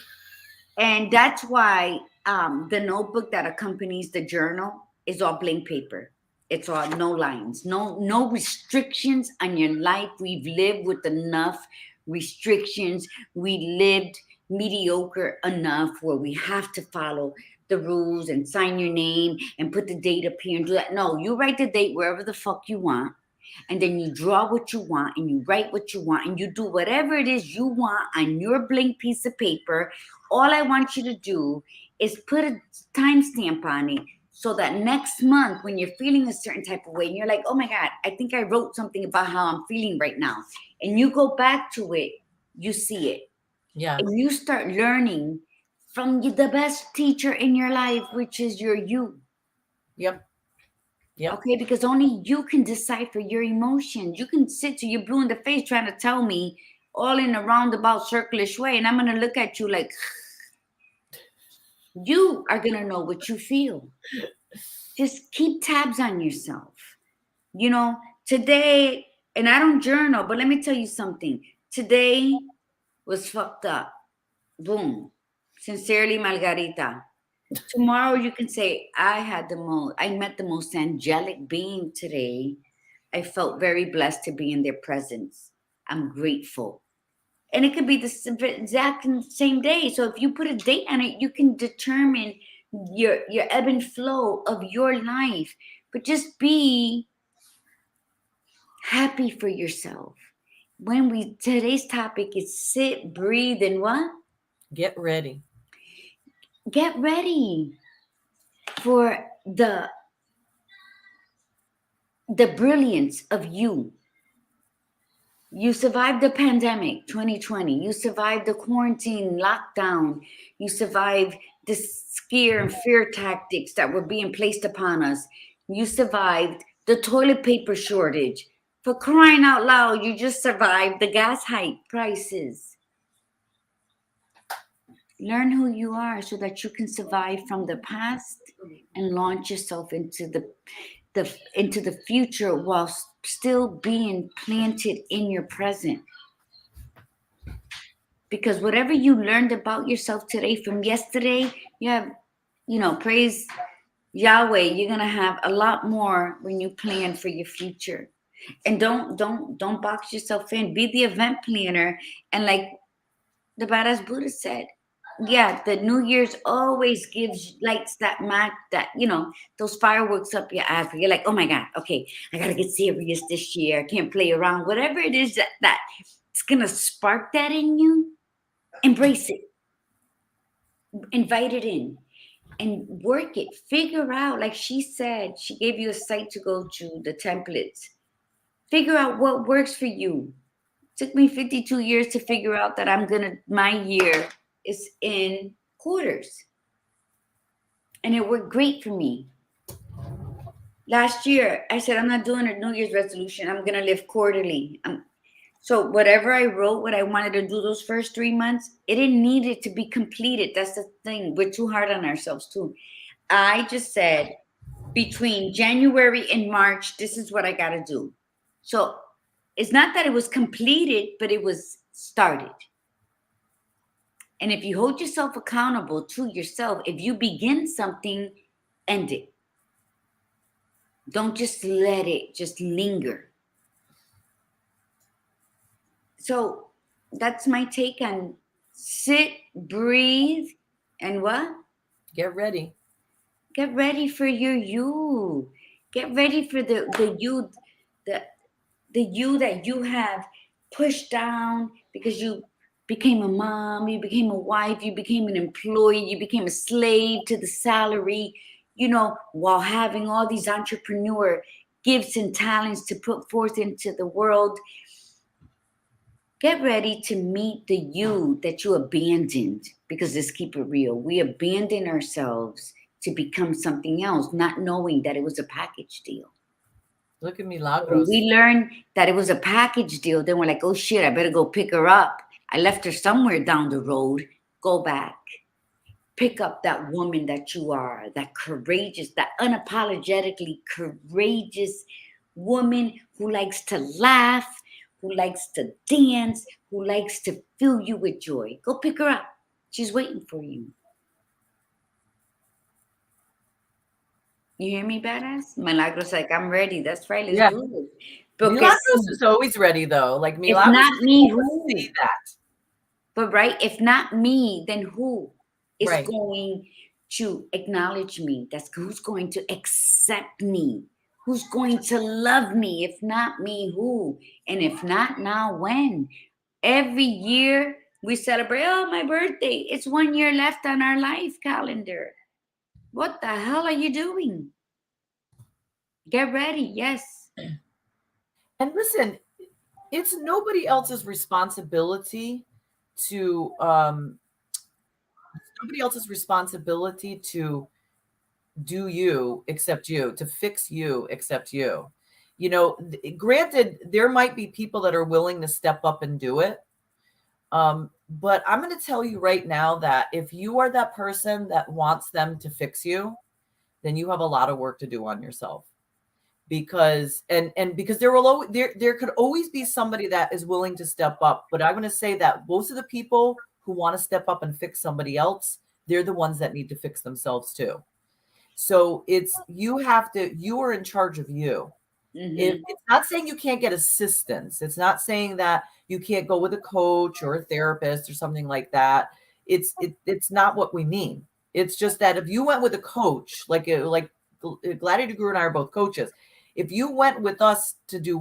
And that's why the notebook that accompanies the journal is all blank paper. It's all no lines, no restrictions on your life. We've lived with enough restrictions. We lived mediocre enough where we have to follow the rules and sign your name and put the date up here and do that. No, you write the date wherever the fuck you want. And then you draw what you want and you write what you want and you do whatever it is you want on your blank piece of paper. All I want you to do is put a timestamp on it so that next month when you're feeling a certain type of way and you're like, oh my God, I think I wrote something about how I'm feeling right now. And you go back to it, you see it. Yeah. And you start learning from the best teacher in your life, which is your you. Yep. Yep. Okay, because only you can decipher your emotions. You can sit till you're blue in the face trying to tell me all in a roundabout, circulish way, and I'm going to look at you like, you are going to know what you feel. Just keep tabs on yourself. You know, today, and I don't journal, but let me tell you something. Today was fucked up. Boom. Sincerely, Margarita. Tomorrow you can say, I met the most angelic being today. I felt very blessed to be in their presence. I'm grateful. And it could be the exact same day. So if you put a date on it, you can determine your ebb and flow of your life. But just be happy for yourself. Today's topic is sit, breathe, and what? Get ready. Get ready for the brilliance of you. You survived the pandemic, 2020. You survived the quarantine lockdown. You survived the scare and fear tactics that were being placed upon us. You survived the toilet paper shortage. For crying out loud, you just survived the gas hike prices. Learn who you are so that you can survive from the past and launch yourself into the future while still being planted in your present. Because whatever you learned about yourself today from yesterday, you have, praise Yahweh, you're gonna have a lot more when you plan for your future. And don't box yourself in. Be the event planner. And like the badass Buddha said, yeah, the New Year's always lights that those fireworks up your ass. You're like, oh my God, okay, I gotta get serious this year. I can't play around. Whatever it is that it's gonna spark that in you, embrace it. Invite it in and work it. Figure out, like she said, she gave you a site to go to, the templates. Figure out what works for you. It took me 52 years to figure out that my year is in quarters. And it worked great for me. Last year, I said, I'm not doing a New Year's resolution. I'm going to live quarterly. So whatever I wrote, what I wanted to do those first 3 months, it didn't need it to be completed. That's the thing. We're too hard on ourselves too. I just said between January and March, this is what I got to do. So it's not that it was completed, but it was started. And if you hold yourself accountable to yourself, if you begin something, end it. Don't just let it just linger. So that's my take on sit, breathe, and what? Get ready. Get ready for your you. Get ready for the you, the you that you have pushed down because you became a mom, you became a wife, you became an employee, you became a slave to the salary, while having all these entrepreneur gifts and talents to put forth into the world. Get ready to meet the you that you abandoned, because let's keep it real. We abandon ourselves to become something else, not knowing that it was a package deal. Look at When Milagros. we learn that it was a package deal, then we're like, oh shit, I better go pick her up. I left her somewhere down the road. Go back. Pick up that woman that you are, that courageous, that unapologetically courageous woman who likes to laugh, who likes to dance, who likes to fill you with joy. Go pick her up. She's waiting for you. You hear me, badass? Milagros like, I'm ready. That's right. Let's Yeah. do it. Because Milagros is always ready, though. Like, if Milagros not is me, able to see who? that. But right, if not me, then who is Right. going to acknowledge me? That's who's going to accept me? Who's going to love me? If not me, who? And if not now, when? Every year we celebrate, oh, my birthday. It's 1 year left on our life calendar. What the hell are you doing? Get ready, yes. And listen, it's nobody else's responsibility to do you except you, to fix you except you. You know, granted, there might be people that are willing to step up and do it. But I'm going to tell you right now that if you are that person that wants them to fix you, then you have a lot of work to do on yourself. Because because there could always be somebody that is willing to step up. But I'm going to say that most of the people who want to step up and fix somebody else, they're the ones that need to fix themselves too. So you are in charge of you. Mm-hmm. It's not saying you can't get assistance. It's not saying that you can't go with a coach or a therapist or something like that. It's not what we mean. It's just that if you went with a coach, like Gladiator Guru and I are both coaches. If you went with us to do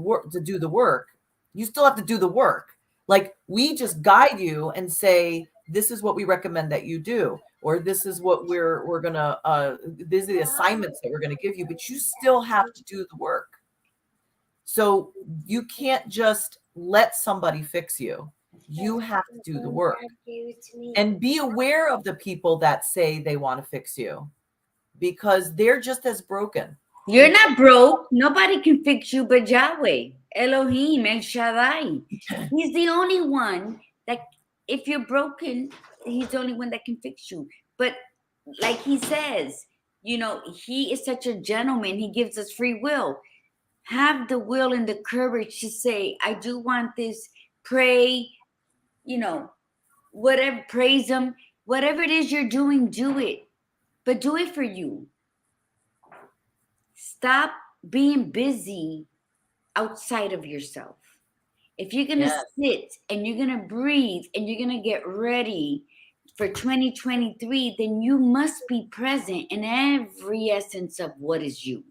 the work, you still have to do the work. Like, we just guide you and say, this is what we recommend that you do, or this is what we're gonna these are the assignments that we're gonna give you, but you still have to do the work. So you can't just let somebody fix you. You have to do the work. And be aware of the people that say they want to fix you, because they're just as broken. You're not broke. Nobody can fix you but Yahweh, Elohim, El Shaddai. He's the only one that, if you're broken, he's the only one that can fix you. But like he says, he is such a gentleman. He gives us free will. Have the will and the courage to say, I do want this. Pray, whatever, praise him. Whatever it is you're doing, do it. But do it for you. Stop being busy outside of yourself. If you're going to sit and you're going to breathe and you're going to get ready for 2023, then you must be present in every essence of what is you.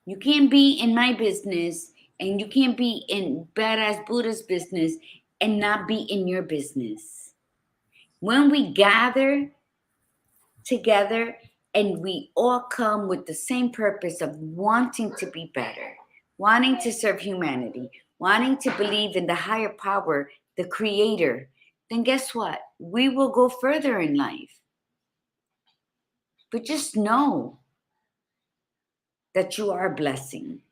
You can't be in my business and you can't be in Badass Buddha's business and not be in your business. When we gather together and we all come with the same purpose of wanting to be better, wanting to serve humanity, wanting to believe in the higher power, the creator, then guess what? We will go further in life. But just know that you are a blessing.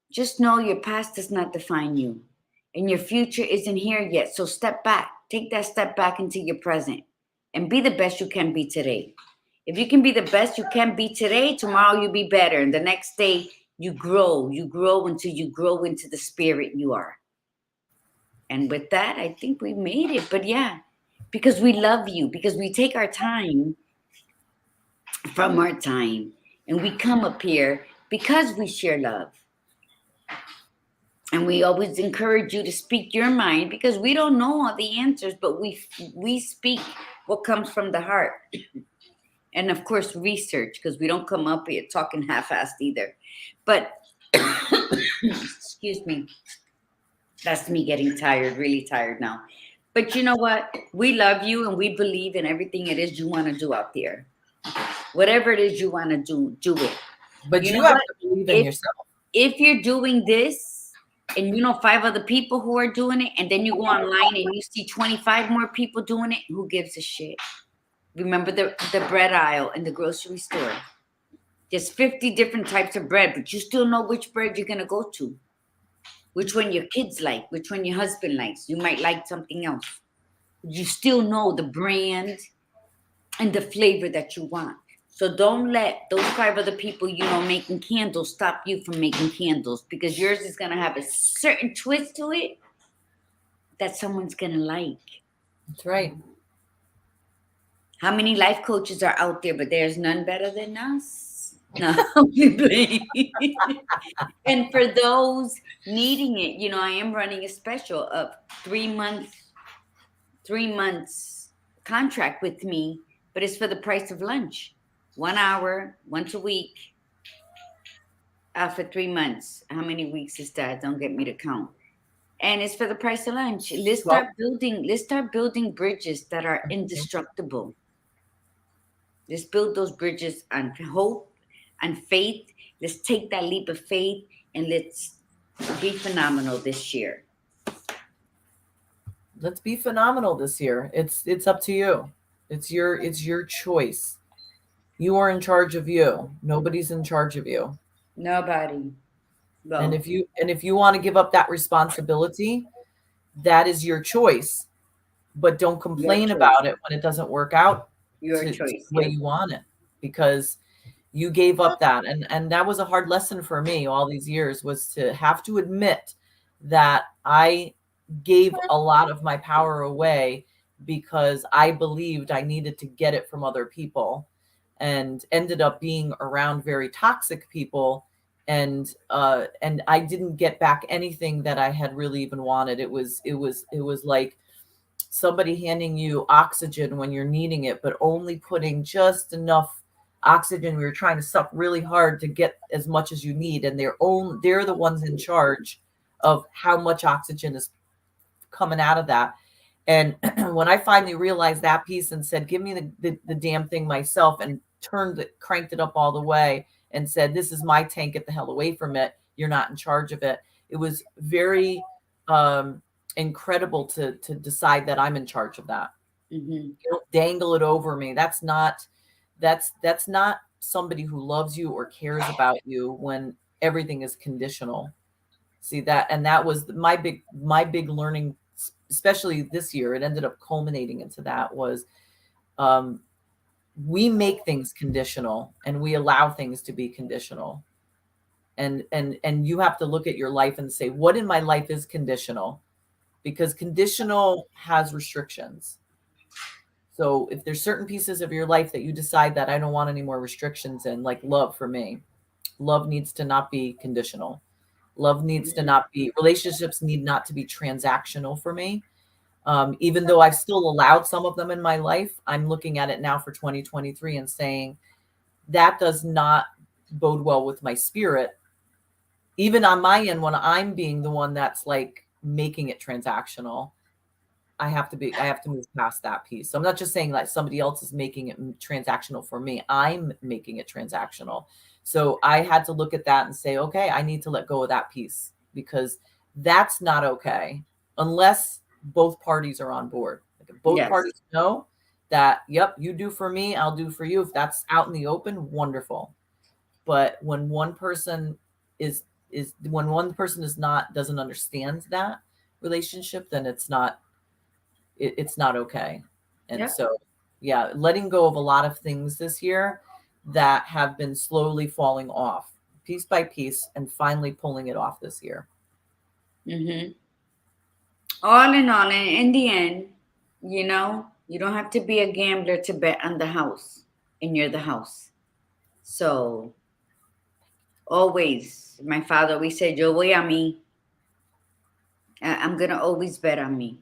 Just know your past does not define you and your future isn't here yet. So step back, take that step back into your present and be the best you can be today. If you can be the best you can be today, tomorrow you'll be better. And the next day you grow until you grow into the spirit you are. And with that, I think we made it. But yeah, because we love you, because we take our time from our time and we come up here because we share love. And we always encourage you to speak your mind, because we don't know all the answers, but we speak what comes from the heart. And of course, research, because we don't come up here talking half-assed either. But, excuse me, that's me getting tired, really tired now. But you know what? We love you and we believe in everything it is you want to do out there. Whatever it is you want to do it. But you have to believe in yourself. If you're doing this, and 5 other people who are doing it, and then you go online and you see 25 more people doing it, who gives a shit? Remember the bread aisle in the grocery store? There's 50 different types of bread, but you still know which bread you're gonna go to, which one your kids like, which one your husband likes. You might like something else. You still know the brand and the flavor that you want. So don't let those 5 other people, making candles stop you from making candles, because yours is gonna have a certain twist to it that someone's gonna like. That's right. How many life coaches are out there, but there's none better than us? No, we play. And for those needing it, I am running a special of 3 months contract with me, but it's for the price of lunch. 1 hour, once a week, for 3 months. How many weeks is that? Don't get me to count. And it's for the price of lunch. Let's start building bridges that are indestructible. Let's build those bridges on hope and faith. Let's take that leap of faith and let's be phenomenal this year. Let's be phenomenal this year. It's up to you. It's your choice. You are in charge of you. Nobody's in charge of you. Nobody. No. And if you want to give up that responsibility, that is your choice. But don't complain about it when it doesn't work out the way you want it, because you gave up that. And that was a hard lesson for me all these years, was to have to admit that I gave a lot of my power away because I believed I needed to get it from other people, and ended up being around very toxic people. And I didn't get back anything that I had really even wanted. It was like somebody handing you oxygen when you're needing it, but only putting just enough oxygen. We were trying to suck really hard to get as much as you need, and they're the ones in charge of how much oxygen is coming out of that. And when I finally realized that piece and said, give me the damn thing myself, and cranked it up all the way and said, this is my tank, get the hell away from it, you're not in charge of it. It was very incredible to decide that I'm in charge of that. Mm-hmm. You don't dangle it over me. That's not somebody who loves you or cares about you when everything is conditional. See that? And that was my big learning, especially this year. It ended up culminating into that was we make things conditional, and we allow things to be conditional. And you have to look at your life and say, what in my life is conditional? Because conditional has restrictions. So if there's certain pieces of your life that you decide that I don't want any more restrictions in, like love, for me, love needs to not be conditional. Love needs to not be, relationships need not to be transactional for me. Even though I've still allowed some of them in my life, I'm looking at it now for 2023 and saying that does not bode well with my spirit. Even on my end, when I'm being the one that's like making it transactional, I have to move past that piece. So I'm not just saying like somebody else is making it transactional for me. I'm making it transactional. So I had to look at that and say, okay, I need to let go of that piece, because that's not okay unless both parties are on board. Like if both parties know that, yep, you do for me, I'll do for you. If that's out in the open, wonderful. But when one person doesn't understand that relationship, then it's not okay. And so, yeah, letting go of a lot of things this year that have been slowly falling off piece by piece, and finally pulling it off this year. Mm-hmm. All in all, in the end, you don't have to be a gambler to bet on the house, and you're the house. So always, my father always said, yo voy a mí. I'm going to always bet on me,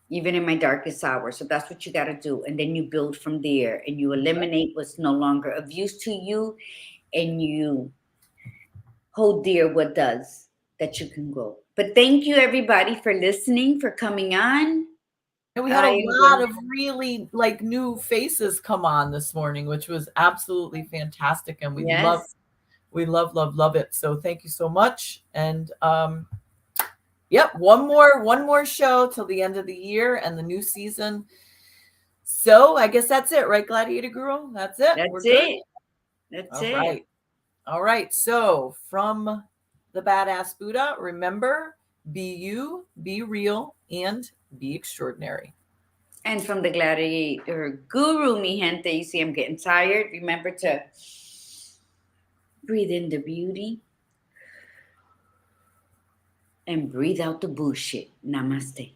even in my darkest hour. So that's what you got to do. And then you build from there, and you eliminate what's no longer of use to you, and you hold dear what does, that you can grow. But thank you, everybody, for listening, for coming on. And we had a lot of really like new faces come on this morning, which was absolutely fantastic. And we We love it. So thank you so much. And yep, one more show till the end of the year and the new season. So I guess that's it, right, Gladiator Girl? That's it. That's We're good. it. That's All it. right. All right. So from the Badass Buddha, remember, be you, be real, and be extraordinary. And from the Gladiator Guru, mi gente, you see I'm getting tired. Remember to breathe in the beauty and breathe out the bullshit. Namaste.